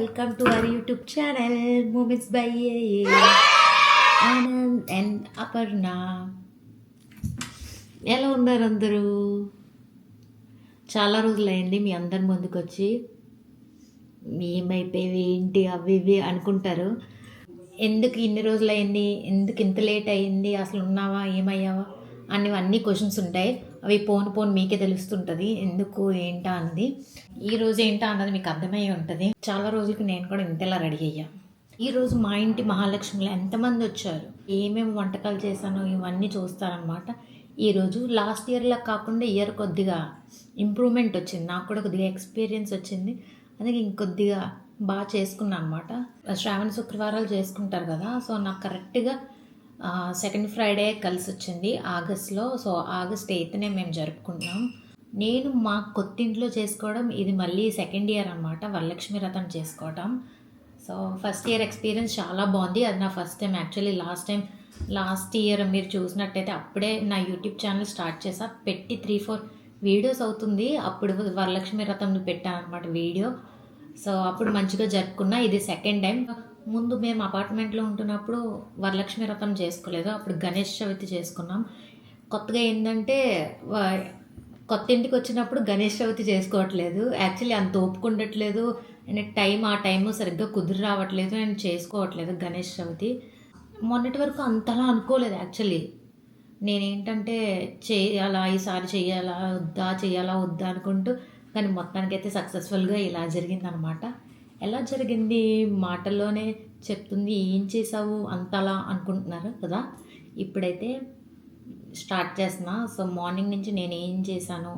Welcome to our YouTube channel moments by Anand and Aparna. ఎలా ఉన్నారు అందరూ? చాలా రోజులైంది మీ అందరి ముందుకు వచ్చి. ఏమైపోయి ఏంటి అవి ఇవి అనుకుంటారు. ఎందుకు ఇన్ని రోజులైంది, ఎందుకు ఇంత లేట్ అయింది, అసలు ఉన్నావా, ఏమయ్యావా అన్నీ క్వశ్చన్స్ ఉంటాయి. అవి పోను మీకే తెలుస్తుంటుంది ఎందుకు ఏంటా అన్నది. ఈరోజు ఏంటా అన్నది మీకు అర్థమయ్యే ఉంటుంది. చాలా రోజులకి నేను కూడా ఇంతలా రెడీ అయ్యా. ఈరోజు మా ఇంటి మహాలక్ష్మిలో ఎంతమంది వచ్చారు, ఏమేమి వంటకాలు చేశానో ఇవన్నీ చూస్తారనమాట. ఈరోజు లాస్ట్ ఇయర్లా కాకుండా ఇయర్ కొద్దిగా ఇంప్రూవ్మెంట్ వచ్చింది, నాకు కూడా కొద్దిగా ఎక్స్పీరియన్స్ వచ్చింది. అందుకే ఇంకొద్దిగా బాగా చేసుకున్నాను అనమాట. శ్రావణ శుక్రవారాలు చేసుకుంటారు కదా, సో నాకు కరెక్ట్గా సెకండ్ ఫ్రైడే కలిసి వచ్చింది ఆగస్ట్లో. సో ఆగస్ట్ 8నే మేము జరుపుకుంటున్నాం. నేను మా కొత్తింట్లో చేసుకోవడం ఇది మళ్ళీ సెకండ్ ఇయర్ అనమాట, వరలక్ష్మి వ్రతం చేసుకోవటం. సో ఫస్ట్ ఇయర్ ఎక్స్పీరియన్స్ చాలా బాగుంది. అది నా first time actually. Last year మీరు చూసినట్టయితే అప్పుడే నా యూట్యూబ్ ఛానల్ స్టార్ట్ చేసా, పెట్టి 3-4 వీడియోస్ అవుతుంది. అప్పుడు వరలక్ష్మి వ్రతం పెట్టాను అనమాట వీడియో. సో అప్పుడు మంచిగా జరుపుకున్నా. ఇది సెకండ్ టైం. ముందు మేము అపార్ట్మెంట్లో ఉంటున్నప్పుడు వరలక్ష్మి వ్రతం చేసుకోలేదు, అప్పుడు గణేష్ చవితి చేసుకున్నాం. కొత్తగా ఏంటంటే కొత్త ఇంటికి వచ్చినప్పుడు గణేష్ చవితి చేసుకోవట్లేదు. యాక్చువల్లీ అంత ఓపుకుండట్లేదు అండ్ ఆ టైము సరిగ్గా కుదిరి రావట్లేదు అండ్ చేసుకోవట్లేదు గణేష్ చవితి. మొన్నటి వరకు అంతలా అనుకోలేదు యాక్చువల్లీ. నేనేంటంటే ఈసారి చేయాలా వద్దా అనుకుంటూ, కానీ మొత్తానికైతే సక్సెస్ఫుల్గా ఇలా జరిగిందనమాట. ఎలా జరిగింది మాటల్లోనే చెప్తుంది. ఏం చేసావు అంతలా అనుకుంటున్నారు కదా. ఇప్పుడైతే స్టార్ట్ చేస్తున్నా. సో మార్నింగ్ నుంచి నేను ఏం చేశాను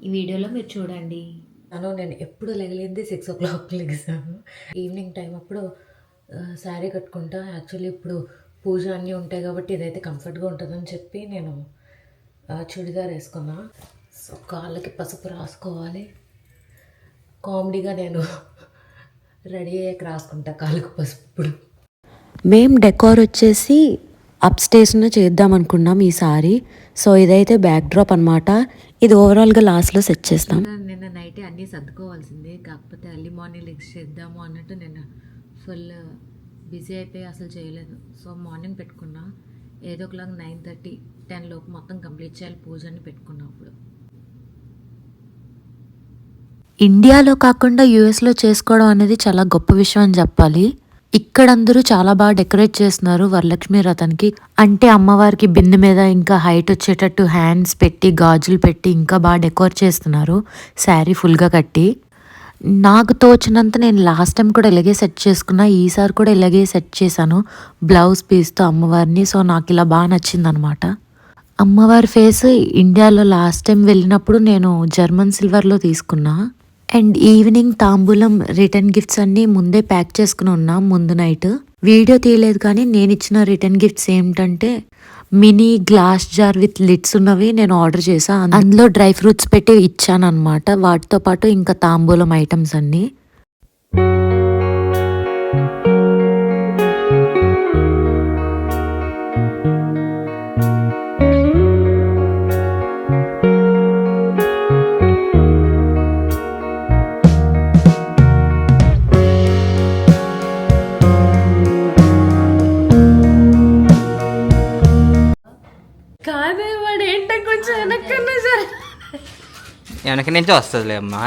ఈ వీడియోలో మీరు చూడండి. నేను ఎప్పుడు లెగలేంది 6 o'clock లెగిసాను. ఈవినింగ్ టైం అప్పుడు శారీ కట్టుకుంటా. యాక్చువల్లీ ఇప్పుడు పూజ అన్నీ ఉంటాయి కాబట్టి ఇదైతే కంఫర్ట్గా ఉంటుందని చెప్పి నేను చుడిదార్ వేసుకున్నా. సో కాళ్ళకి పసుపు రాసుకోవాలి. కామెడీగా నేను రెడీ అయ్యాక రాసుకుంటా కాళ్ళకి పసుపు. ఇప్పుడు మేము డెకోర్ వచ్చేసి అప్ స్టేజ్లో చేద్దాం అనుకున్నాం ఈసారి. సో ఇదైతే బ్యాక్ డ్రాప్ అనమాట. ఇది ఓవరాల్గా లాస్ట్లో సెట్ చేస్తాం. నిన్న నైటే అన్నీ సర్దుకోవాల్సిందే, కాకపోతే ఎర్లీ మార్నింగ్ లెగ్స్ చేద్దాము అన్నట్టు నేను ఫుల్ బిజీ అయిపోయి అసలు చేయలేదు. సో మార్నింగ్ పెట్టుకున్నా, ఏదో ఒకలాగా 9:30, 10 లోపు మొత్తం కంప్లీట్ చేయాలి పూజ అని పెట్టుకున్నా. అప్పుడు ఇండియాలో కాకుండా యూఎస్లో చేసుకోవడం అనేది చాలా గొప్ప విషయం అని చెప్పాలి. ఇక్కడ అందరూ చాలా బాగా డెకరేట్ చేస్తున్నారు వరలక్ష్మి వ్రతానికి. అంటే అమ్మవారికి బిందె మీద ఇంకా హైట్ వచ్చేటట్టు హ్యాండ్స్ పెట్టి, గాజులు పెట్టి ఇంకా బాగా డెకోర్ చేస్తున్నారు శారీ ఫుల్గా కట్టి. నాకు తోచినంత నేను లాస్ట్ టైం కూడా ఇలాగే సెట్ చేసుకున్నా, ఈసారి కూడా ఇలాగే సెట్ చేశాను బ్లౌజ్ పీస్తో అమ్మవారిని. సో నాకు ఇలా బాగా నచ్చింది అనమాట. అమ్మవారి ఫేస్ ఇండియాలో లాస్ట్ టైం వెళ్ళినప్పుడు నేను జర్మన్ సిల్వర్లో తీసుకున్నా. అండ్ ఈవినింగ్ తాంబూలం రిటర్న్ గిఫ్ట్స్ అన్నీ ముందే ప్యాక్ చేసుకుని ఉన్నాం ముందు నైట్. వీడియో తీయలేదు కానీ నేను ఇచ్చిన రిటర్న్ గిఫ్ట్స్ ఏమిటంటే mini glass jar with lids ఉన్నవి నేను ఆర్డర్ చేసా. అందులో డ్రై ఫ్రూట్స్ పెట్టి ఇచ్చాను అనమాట. వాటితో పాటు ఇంకా తాంబూలం ఐటమ్స్ అన్నీ. వెనక నుంచి వస్తుందిలే అమ్మా.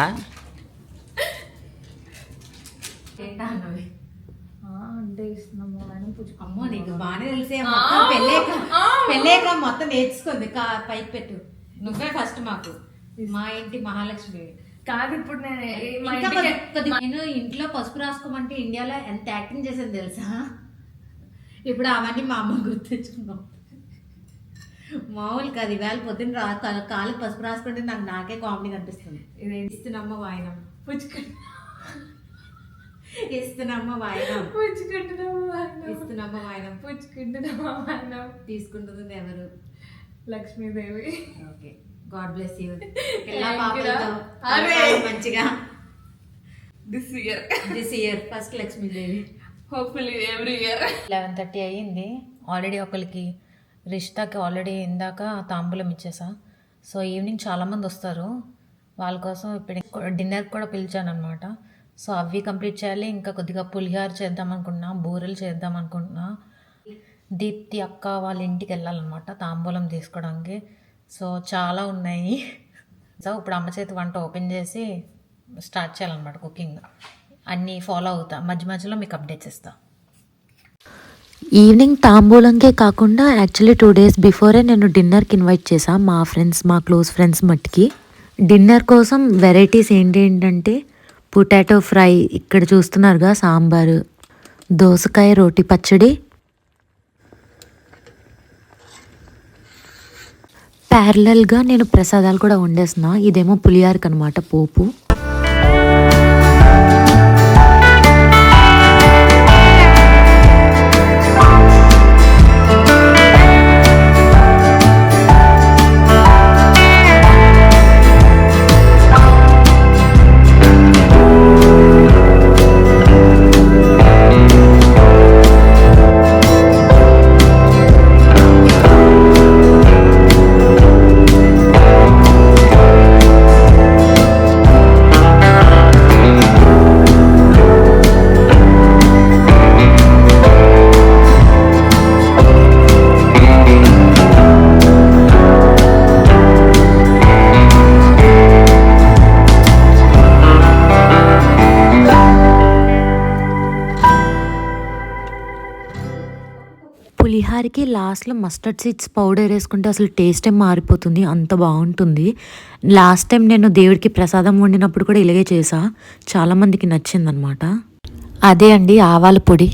అమ్మో నీకు బాగానే తెలిసే, పెళ్ళేక మొత్తం నేర్చుకుంది. పైకి పెట్టు, నువ్వే ఫస్ట్ మాకు మా ఇంటి మహాలక్ష్మి కాదు. ఇప్పుడు నేను ఇంట్లో పసుపు రాసుకోమంటే ఇండియాలో ఎంత యాక్టింగ్ చేసేది తెలుసా. ఇప్పుడు అవన్నీ మా అమ్మ గుర్తించుకున్నాం. మామూలు కాదు. ఈవేళ పొద్దున్న కాళ్ళకి పసుపు రాసుకుంటే నాకే కామెడీ కనిపిస్తుంది. ఇస్తున్నమ్మ వాయినం ఇస్తున్నమ్మ వాయినం ఇస్తున్నమ్మ వాయినం తీసుకుంటుంది ఎవరు? Lakshmidevi. Okay, god bless you. మంచిగా this year first Lakshmidevi, hopefully every year. 11:30 అయ్యింది. ఆల్రెడీ ఒకరికి రిష్తాకి ఆల్రెడీ ఇందాక తాంబూలం ఇచ్చేసా. సో ఈవినింగ్ చాలామంది వస్తారు, వాళ్ళ కోసం ఇప్పుడు డిన్నర్కి కూడా పిలిచాను అనమాట. సో అవి కంప్లీట్ చేయాలి. ఇంకా కొద్దిగా పులిహోర చేద్దాం అనుకుంటున్నా, బూరెలు చేద్దాం అనుకుంటున్నా. దీప్తి అక్క వాళ్ళ ఇంటికి వెళ్ళాలన్నమాట తాంబూలం తీసుకోవడానికి. సో చాలా ఉన్నాయి. సో ఇప్పుడు అమ్మ చేతి వంట ఓపెన్ చేసి స్టార్ట్ చేయాలన్నమాట కుకింగ్. అన్నీ ఫాలో అవుతా, మధ్య మధ్యలో మీకు అప్డేట్స్ ఇస్తా. ఈవినింగ్ తాంబూలంకే కాకుండా యాక్చువల్లీ 2 days బిఫోరే నేను డిన్నర్కి ఇన్వైట్ చేశాను మా ఫ్రెండ్స్, మా క్లోజ్ ఫ్రెండ్స్ మట్టుకి. డిన్నర్ కోసం వెరైటీస్ ఏంటంటే పొటాటో ఫ్రై, ఇక్కడ చూస్తున్నారుగా సాంబారు, దోసకాయ రోటి పచ్చడి, ప్యారలల్గా నేను ప్రసాదాలు కూడా వండేస్తున్నా. ఇదేమో పులిహారకి అనమాట పోపు. పులిహారకి లాస్ట్లో మస్టర్డ్ సీడ్స్ పౌడర్ వేసుకుంటే అసలు టేస్టే మారిపోతుంది, అంత బాగుంటుంది. లాస్ట్ టైం నేను దేవుడికి ప్రసాదం వండినప్పుడు కూడా ఇలాగే చేసా, చాలామందికి నచ్చిందనమాట. అదే అండి ఆవాల పొడి.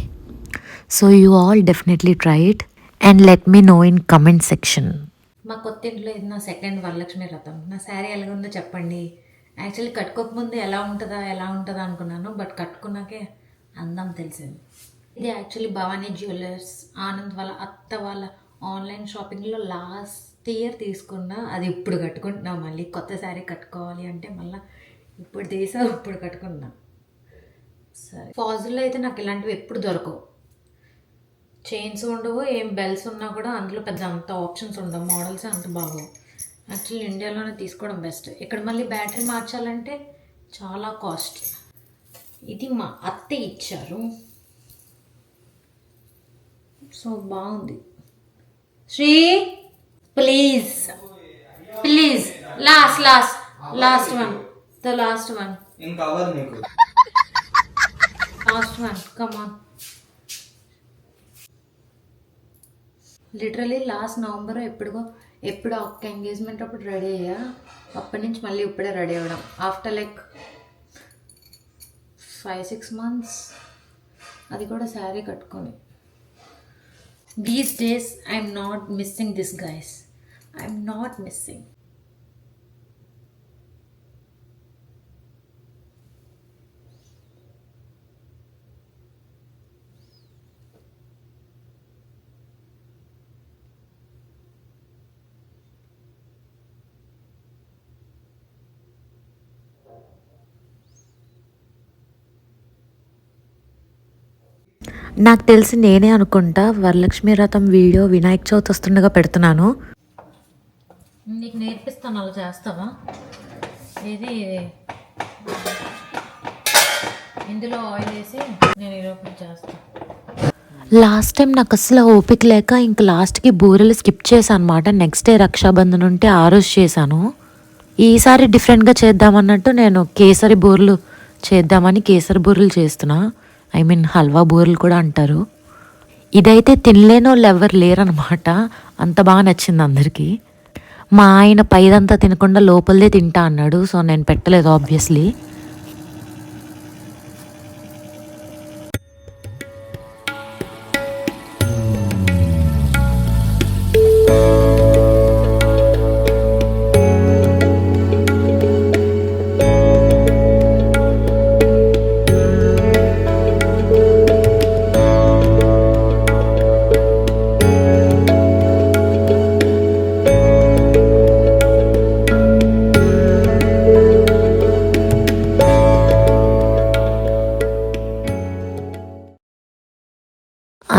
So you all definitely try it and let me know in comment section. మా కొత్త ఇంట్లో ఇది నా సెకండ్ వరలక్ష్మి వ్రతం. నా శారీ ఎలాగుందో చెప్పండి. యాక్చువల్లీ కట్టుకోకముందు ఎలా ఉంటుందా అనుకున్నాను, బట్ కట్టుకున్నాకే అందం తెలిసింది. ఇది యాక్చువల్లీ భవానీ జ్యువెలర్స్ ఆనంద్ వాళ్ళ అత్త వాళ్ళ ఆన్లైన్ షాపింగ్లో లాస్ట్ ఇయర్ తీసుకున్నా. అది ఇప్పుడు కట్టుకుంటున్నా. మళ్ళీ కొత్త శారీ కట్టుకోవాలి అంటే మళ్ళీ ఇప్పుడు తీసా, ఇప్పుడు కట్టుకున్నా. సరే, ఫాజుల్లో అయితే నాకు ఇలాంటివి ఎప్పుడు దొరకవు. చైన్స్ ఉండవు, ఏం బెల్స్ ఉన్నా కూడా అందులో పెద్ద అంత ఆప్షన్స్ ఉండవు, మోడల్స్ అంత బాగోవు. యాక్చువల్లీ ఇండియాలోనే తీసుకోవడం బెస్ట్. ఇక్కడ మళ్ళీ బ్యాటరీ మార్చాలంటే చాలా కాస్ట్. ఇది మా అత్త ఇచ్చారు, సో బాగుంది. Sri please please last one the last one come on. Literally last November ఎప్పుడు ఒక్క ఎంగేజ్మెంట్ అప్పుడు రెడీ అయ్యా. అప్పటి నుంచి మళ్ళీ ఇప్పుడే రెడీ అవ్వడం. ఆఫ్టర్ లైక్ 5-6 months, అది కూడా శారీ కట్టుకొని. These days I'm not missing this, guys. I'm not missing. నాకు తెలిసి నేనే అనుకుంటా వరలక్ష్మి వ్రతం వీడియో వినాయక చవితి వస్తుండగా పెడుతున్నాను. నీకు నేర్పిస్తాను, అలా చేస్తావా? ఇది ఇందులో ఆయిల్ వేసి నేను ఈరోజు చేస్తాను. లాస్ట్ టైం నాకు అసలు ఓపిక లేక ఇంక లాస్ట్కి బూరెలు స్కిప్ చేశాను అనమాట. నెక్స్ట్ డే రక్షాబంధన్ ఉంటే ఆ రోజు చేశాను. ఈసారి డిఫరెంట్గా చేద్దామన్నట్టు నేను కేసరి బూరెలు చేద్దామని కేసరి బూరెలు చేస్తున్నా. ఐ మీన్ హల్వా బూరెలు కూడా అంటారు. ఇదైతే తినలేని వాళ్ళు ఎవరు లేరనమాట, అంత బాగా నచ్చింది అందరికీ. మా ఆయన పైదంతా తినకుండా లోపలదే తింటా అన్నాడు, సో నేను పెట్టలేదు ఆబ్వియస్లీ.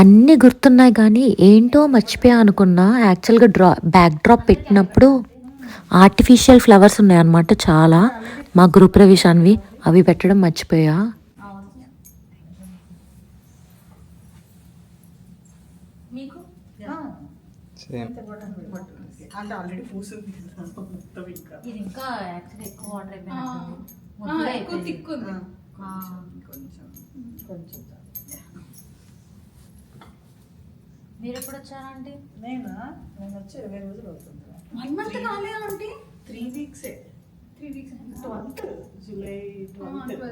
అన్నీ గుర్తున్నాయి కానీ ఏంటో మర్చిపోయా అనుకున్నా. యాక్చువల్గా బ్యాక్ డ్రాప్ పెట్టినప్పుడు ఆర్టిఫిషియల్ ఫ్లవర్స్ ఉన్నాయన్నమాట చాలా, మా గృహ ప్రవేశానివి, అవి పెట్టడం మర్చిపోయా. సేమ్ అంటే ఆల్రెడీ పూసింది మొత్తం ఇంకా ఇది ఇంకా యాక్చువల్లీ ఎక్కువ వాటర్ ఎక్కువ తిక్కు ఉంది. కొంచెం కొంచెం మీరు ఎప్పుడు వచ్చారండి? నేను వచ్చి 20 రోజులు అవుతుంది. 1 month కాలే aunty. 3 weeks 3 weeks 12th July 12th.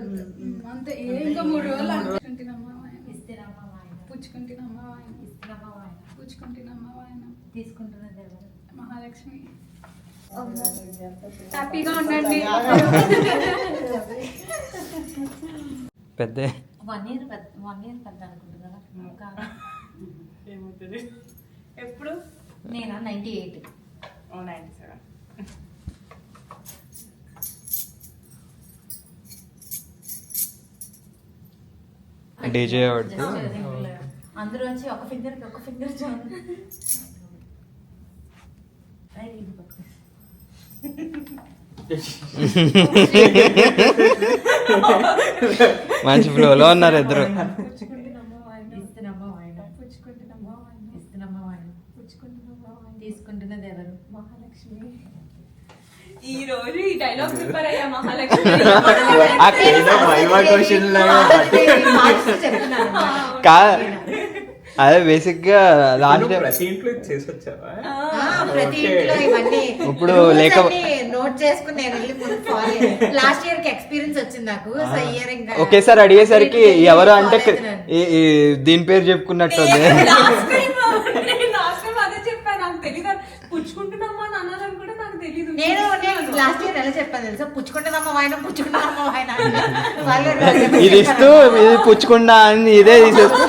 అంతే ఇంకా 3 రోజులు అనుకుంటున్నామా ఇస్తారమ్మా వాయిన పుచ్చుకుంటున్నామా వాయిన ఇస్తారమ్మా వాయిన పుచ్చుకుంటున్నామా వాయిన తీసుకుంటున్నది ఎవరు? మహాలక్ష్మి. హ్యాపీగా ఉండండి. పెద్ద 1 year పెద్ద అనుకుంటున్నారా? ఏమవుతుంది ఎప్పుడు? నేనా 98. 97. డీజే వాడితే అందరూ వచ్చి ఒక ఫింగర్ చాలు. మంచి ఫ్లోలో ఉన్నారు ఇద్దరు. పుచ్చుకుంటున్నామా వాయిన ఇస్తున్నామా వాయిన పుచ్చుకుంటున్నామా వాయిన ఇస్తున్నామా వాయిన పుచ్చుకుంటున్నామా వాయిన తీసుకుంటున్నది ఎవరు? మహాలక్ష్మి. ఈ రోజు ఈ డైలాగ్ ప్రిపేర్ అయ్యా మహాలక్ష్మి. కా అదే బేసిక్ గా లాస్ట్ ప్రతి ఇంట్లో ఇది చేసి వచ్చావా? ప్రతి ఇంట్లో ఇవన్నీ ఇప్పుడు rules లేక- అన్ని నోట్ చేసుకుని నేను వెళ్ళి ముందు ఫాలో లాస్ట్ ఇయర్ కి ఎక్స్పీరియన్స్ వచ్చింది నాకు. సో ఇయర్ ఇంకా ఒకేసారి అడిగేసరికి ఎవరు అంటే దీని పేరు చెప్పుకున్నట్టు ఉంది. లాస్ట్ టైం అదే చెప్పాను. నాకు తెలీదు పుచ్చుకుంటున్నామా అని అన్నారని కూడా నాకు తెలీదు. నేను లాస్ట్ ఇయర్ ఎలా చెప్పాను తెలుసా? పుచ్చుకుంటున్నామా వాయిన ఇది ఇస్తూ ఇది పుచ్చుకున్నా అని ఇదే తీసేస్తూ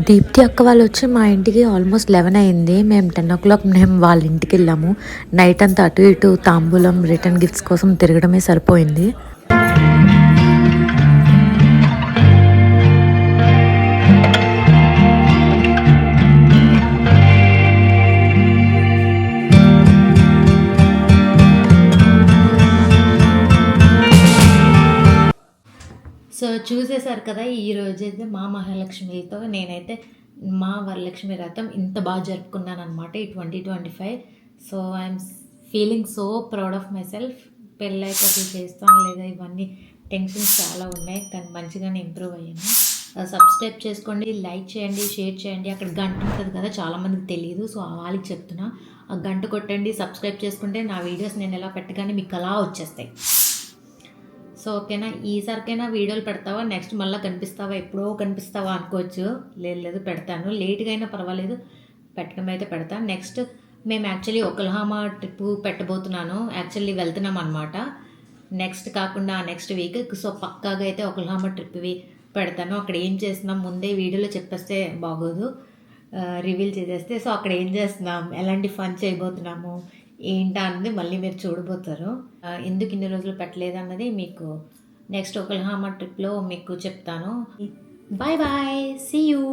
దీప్తి అక్క వాళ్ళు వచ్చి మా ఇంటికి ఆల్మోస్ట్ 11 అయింది. మేము 10 o'clock మేము వాళ్ళ ఇంటికి వెళ్ళాము. నైట్ అంతా అటు ఇటు తాంబూలం రిటర్న్ గిఫ్ట్స్ కోసం తిరగడమే సరిపోయింది. సో చూసేశారు కదా, ఈ రోజైతే మా మహాలక్ష్మితో నేనైతే మా వరలక్ష్మి వ్రతం ఇంత బాగా జరుపుకున్నాను అనమాట ఈ 2025. So I'm feeling so proud of my self. పెళ్ళైతే అసలు చేస్తాను లేదా ఇవన్నీ టెన్షన్స్ చాలా ఉన్నాయి, కానీ మంచిగానే ఇంప్రూవ్ అయ్యాను. సబ్స్క్రైబ్ చేసుకోండి, లైక్ చేయండి, షేర్ చేయండి. అక్కడ గంట ఉంటుంది కదా, చాలామందికి తెలియదు. సో వాళ్ళకి చెప్తున్నా, ఆ గంట కొట్టండి, సబ్స్క్రైబ్ చేసుకుంటే నా వీడియోస్ నేను ఎలా పెట్టగానే మీకు అలా వచ్చేస్తాయి. సో ఓకేనా, ఈసారికైనా వీడియోలు పెడతావా, నెక్స్ట్ మళ్ళీ కనిపిస్తావా, ఎప్పుడో కనిపిస్తావా అనుకోవచ్చు. లేదు పెడతాను, లేట్గా అయినా పర్వాలేదు, పెట్టడం అయితే పెడతాను. నెక్స్ట్ మేము యాక్చువల్లీ ఒక్లహామా ట్రిప్ పెట్టబోతున్నాను. యాక్చువల్లీ వెళ్తున్నాం అనమాట నెక్స్ట్ కాకుండా నెక్స్ట్ వీక్. సో పక్కాగా అయితే ఒక్లహామా ట్రిప్వి పెడతాను. అక్కడ ఏం చేస్తున్నాం ముందే వీడియోలో చెప్పేస్తే బాగోదు, రివీల్ చేసేస్తే. సో అక్కడ ఏం చేస్తున్నాం, ఎలాంటి ఫన్ చేయబోతున్నాము ఏంటా అన్నది మళ్ళీ మీరు చూడబోతారు. ఎందుకు ఇన్ని రోజులు పెట్టలేదు అన్నది మీకు నెక్స్ట్ ఒక్లహామా ట్రిప్లో మీకు చెప్తాను. Bye bye, see you.